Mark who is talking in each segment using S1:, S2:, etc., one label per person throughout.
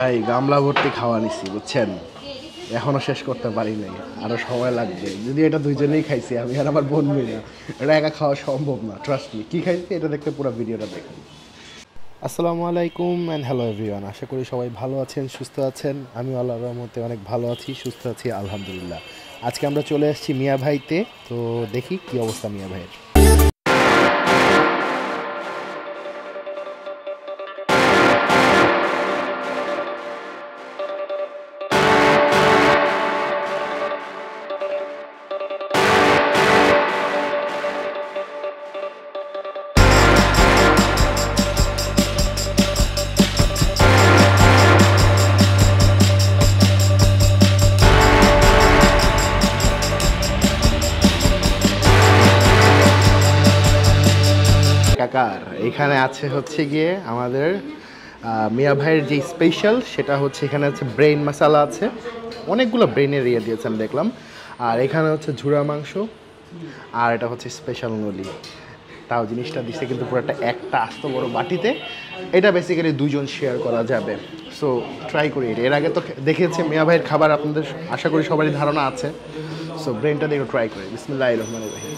S1: ভাই গামলা ভর্তি খাওয়া নিছি বুঝছেন, এখনো শেষ করতে পারি নাই, আরো সময় লাগবে। যদি এটা দুইজনেই খাইছি, আমি আর আমার বোন মিলে, এটা একা খাওয়া সম্ভব না। ট্রাস্ট মি, কি খাইছি এটা দেখতে পুরো ভিডিওটা দেখুন। আসসালামু আলাইকুম অ্যান্ড হ্যালো এভরিওয়ান। আশা করি সবাই ভালো আছেন, সুস্থ আছেন। আমি আল্লাহর রহমতে অনেক ভালো আছি, সুস্থ আছি আলহামদুলিল্লাহ। আজকে আমরা চলে আসছি মিয়া ভাইতে, তো দেখি কি অবস্থা মিয়া ভাইয়ের। কাকার এখানে আছে হচ্ছে গিয়ে আমাদের মিয়া ভাইয়ের যে স্পেশাল, সেটা হচ্ছে এখানে আছে ব্রেন মশলা আছে, অনেকগুলো ব্রেনের ইয়ে দিয়েছেন দেখলাম। আর এখানে হচ্ছে ঝুড়া মাংস, আর এটা হচ্ছে স্পেশাল নলি। তাও জিনিসটা দিচ্ছে কিন্তু পুরো একটা আস্ত বড় বাটিতে। এটা বেসিক্যালি দুজন শেয়ার করা যাবে। সো ট্রাই করি এটা। এর আগে তো দেখেছে মিয়া ভাইয়ের খাবার, আপনাদের আশা করি সবারই ধারণা আছে। সো ব্রেনটা দিয়ে ট্রাই করি। বিসমিল্লাহির রহমানির রহিম।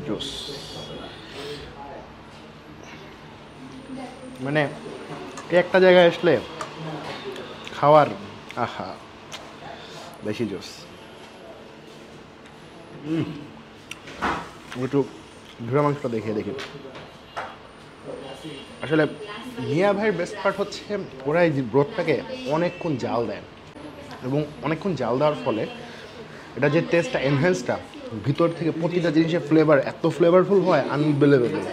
S1: জোস, মানে একটা জায়গায় আসলে খাওয়ার আহা বেশি জোস। একটু ঘোড়া মাংসটা দেখে দেখি। আসলে মিয়া ভাইয়ের বেস্ট পার্ট হচ্ছে ওরা এই ব্রথটাকে অনেকক্ষণ জাল দেয়, এবং অনেকক্ষণ জাল দেওয়ার ফলে এটা যে টেস্টটা, এনহ্যান্সটা ভিতর থেকে প্রতিটা জিনিসের ফ্লেভার এত ফ্লেভারফুল হয়, আনবিলিভেবল।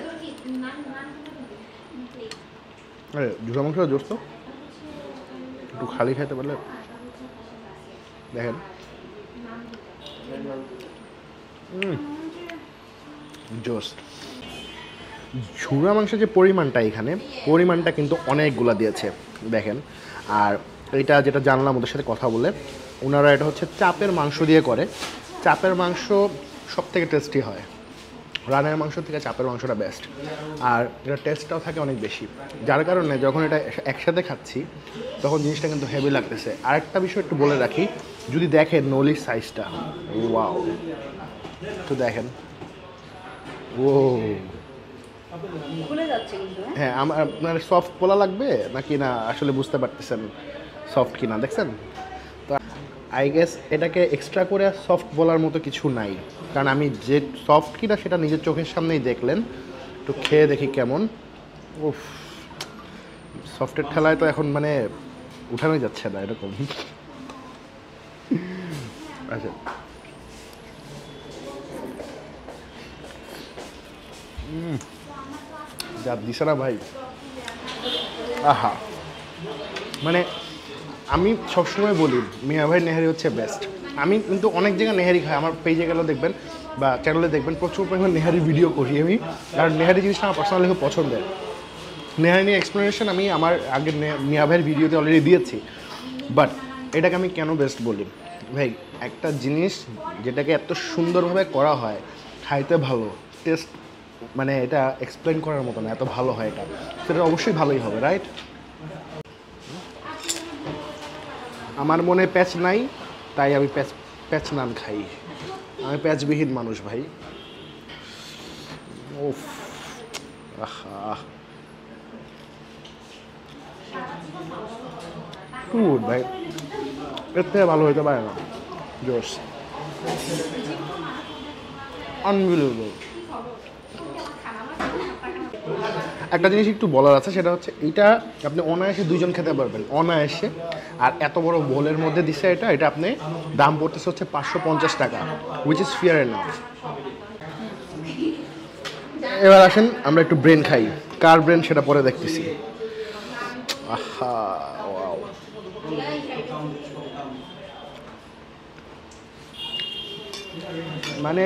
S1: আরে ঝুড়া মাংসটা জোস তো, একটু খালি খাইতে পারলে দেখেন। জোস। ঝুড়া মাংসের যে পরিমাণটা, এখানে পরিমাণটা কিন্তু অনেকগুলা দিয়েছে দেখেন। আর এটা যেটা জানলাম ওদের সাথে কথা বলে, ওনারা এটা হচ্ছে চাপের মাংস দিয়ে করে। চাপের মাংস সব থেকে টেস্টি হয়, রানের মাংস থেকে চাপের মাংসটা বেস্ট। আর এটা টেস্টটাও থাকে অনেক বেশি, যার কারণে যখন এটা একসাথে খাচ্ছি তখন জিনিসটা কিন্তু হেভি লাগতেছে। আরেকটা বিষয় একটু বলে রাখি, যদি দেখেন নলির সাইজটা, ওয়াও, একটু দেখেন। ও হ্যাঁ, আপনার সফট বলা লাগবে নাকি না আসলে বুঝতে পারতেছেন সফট কিনা, দেখছেন তো। আই গেস এটাকে এক্সট্রা করে সফট বলার মতো কিছু নাই, কারণ আমি যে সফট কিনা সেটা নিজের চোখের সামনেই দেখলেন। একটু খেয়ে দেখি কেমন। উফ, সফটের ঠেলায় তো এখন মানে উঠানোই যাচ্ছে না এরকম। আচ্ছা, যা দিছে না ভাই, আহা। মানে আমি সবসময় বলি মিয়া ভাই নেহারি হচ্ছে বেস্ট। আমি কিন্তু অনেক জায়গায় নেহারি খাই, আমার পেজে গেলেও দেখবেন বা চ্যানেলে দেখবেন প্রচুর পরিমাণ নেহারি ভিডিও করি আমি। আর নেহারি জিনিসটা আমার পার্সোনালি খুব পছন্দের। নেহারি নিয়ে এক্সপ্লেনেশন আমি আমার আগের মিয়া ভাইয়ের ভিডিওতে অলরেডি দিয়েছি। বাট এটাকে আমি কেন বেস্ট বলি ভাই, একটা জিনিস যেটাকে এত সুন্দরভাবে করা হয়, খাইতে ভালো, টেস্ট মানে এটা এক্সপ্লেন করার মতো না, এত ভালো হয় এটা, সেটা অবশ্যই ভালোই হবে, রাইট? আমার মনে প্যাচ নাই, তাই আমি প্যাচ নান খাই। আমি প্যাচবিহীন মানুষ ভাই। ওফ, আহা, গুড ভাই, এর থেকে ভালো হতে পারে না। জোস, আনবিলিভেবল। একটা জিনিস একটু বলার আছে, সেটা হচ্ছে এটা আপনি অনায়াসে দুইজন খেতে পারবেন, অনায়াসে। আর এত বড় বোলের মধ্যে দিচ্ছে এটা আপনি দাম পড়তেছে হচ্ছে 550 টাকা, উইচ ইজ ফিয়ার এনাফ। এবার আসেন আমরা একটু ব্রেন খাই, কার ব্রেন সেটা পরে দেখতেছি। আহা, ওয়াও। মানে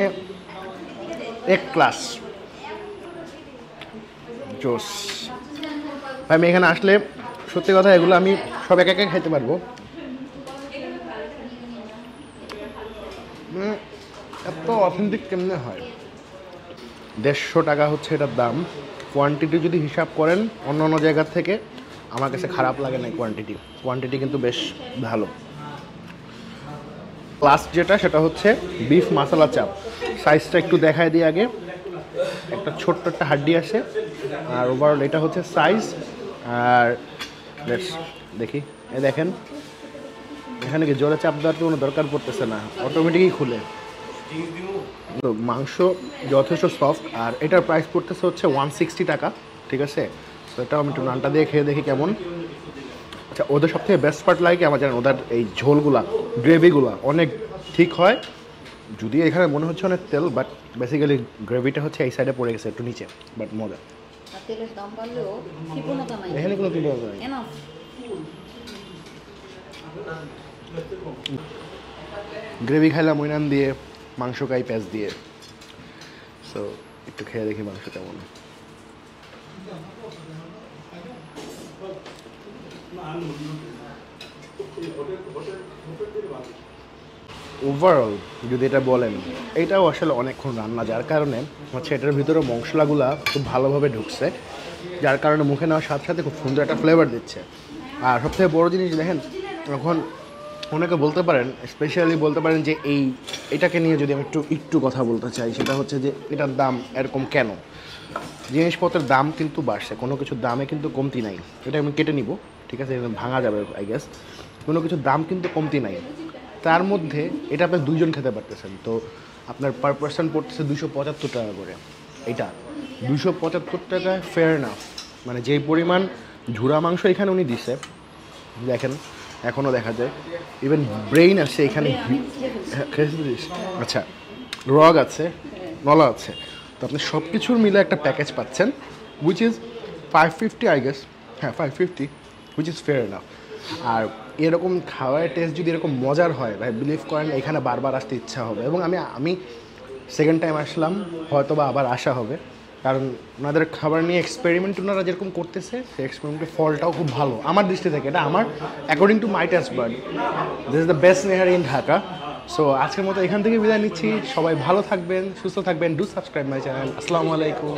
S1: এক ক্লাস জোস ভাই। আমি এখানে আসলে সত্যি কথা এগুলো আমি সব এক একা খাইতে পারবো। এত অথেন্টিক কেমনে হয়? 150 টাকা হচ্ছে এটার দাম। কোয়ান্টিটি যদি হিসাব করেন অন্য অন্য জায়গার থেকে আমার কাছে খারাপ লাগে না। কোয়ান্টিটি কিন্তু বেশ ভালো। লাস্ট যেটা সেটা হচ্ছে বিফ মশলা চাপ। সাইজটা একটু দেখায় দিই আগে। একটা ছোট্ট একটা হাড্ডি আসে, আর ওভারঅল এটা হচ্ছে সাইজ। আর দেখি, এই দেখেন এখানে কি জোরে চাপ দেওয়ার কোনো দরকার পড়তেছে না, অটোমেটিকই খুলে। তো মাংস যথেষ্ট সফট, আর এটার প্রাইস পড়তেছে হচ্ছে 160 টাকা, ঠিক আছে। তো এটা আমি একটু নানটা দিয়ে খেয়ে দেখি কেমন। আচ্ছা, ওদের সবথেকে বেস্ট পার্ট লাগে আমার জানেন, ওদের এই ঝোলগুলা, গ্রেভিগুলা অনেক ঠিক হয়। যদি এখানে মনে হচ্ছে অনেক তেল, বাট বেসিক্যালি গ্রেভিটা হচ্ছে এই সাইডে পড়ে গেছে একটু নিচে, বাট মজা। এখানে কোনো কিছু নেই। গ্রেভি খাইলাম ওইনান দিয়ে, মাংস খাই পেঁয়াজ দিয়ে। সো একটু খেয়ে দেখি মাংস কেমন। ওভারঅল যদি এটা বলেন, এটাও আসলে অনেকক্ষণ রান্না, যার কারণে হচ্ছে এটার ভিতরে মশলাগুলা খুব ভালোভাবে ঢুকছে, যার কারণে মুখে নেওয়ার সাথে সাথে খুব সুন্দর একটা ফ্লেভার দিচ্ছে। আর সবথেকে বড় জিনিস দেখেন, এখন অনেকে বলতে পারেন, স্পেশালি বলতে পারেন যে এটাকে নিয়ে যদি আমি একটু কথা বলতে চাই, সেটা হচ্ছে যে এটার দাম এরকম কেন। জিনিসপত্রের দাম কিন্তু বাড়ছে, কোনো কিছুর দামে কিন্তু কমতি নাই। এটা আমি কেটে নিব, ঠিক আছে, ভাঙা যাবে আই গেস। কোনো কিছুর দাম কিন্তু কমতি নাই। তার মধ্যে এটা আপনি দুইজন খেতে পারতেছেন, তো আপনার পার পার্সন পড়তেছে 275 টাকা করে। এটা 275 টাকায় ফেয়ার না, মানে যেই পরিমাণ ঝুরা মাংস এখানে উনি দিছে দেখেন, এখনও দেখা যায় ইভেন ব্রেইন আছে এখানে। আচ্ছা, রগ আছে, নলা আছে, তো আপনি সব কিছুর মিলে একটা প্যাকেজ পাচ্ছেন, উইচ ইজ 550 আই গেস। হ্যাঁ, 550, উইচ ইজ ফেয়ার না। আর এরকম খাওয়ার টেস্ট যদি এরকম মজার হয় ভাই, বিলিভ করেন এখানে বারবার আসতে ইচ্ছা হবে। এবং আমি সেকেন্ড টাইম আসলাম, হয়তো বা আবার আসা হবে, কারণ ওনাদের খাবার নিয়ে এক্সপেরিমেন্ট ওনারা যেরকম করতেছে, সেই এক্সপেরিমেন্টের ফলটাও খুব ভালো আমার দৃষ্টি থেকে। এটা আমার according to my taste bud, this is the best nihari in Dhaka. So আজকের মতো এখান থেকে বিদায় নিচ্ছি। সবাই ভালো থাকবেন, সুস্থ থাকবেন। Do subscribe my channel. আসসালামু আলাইকুম।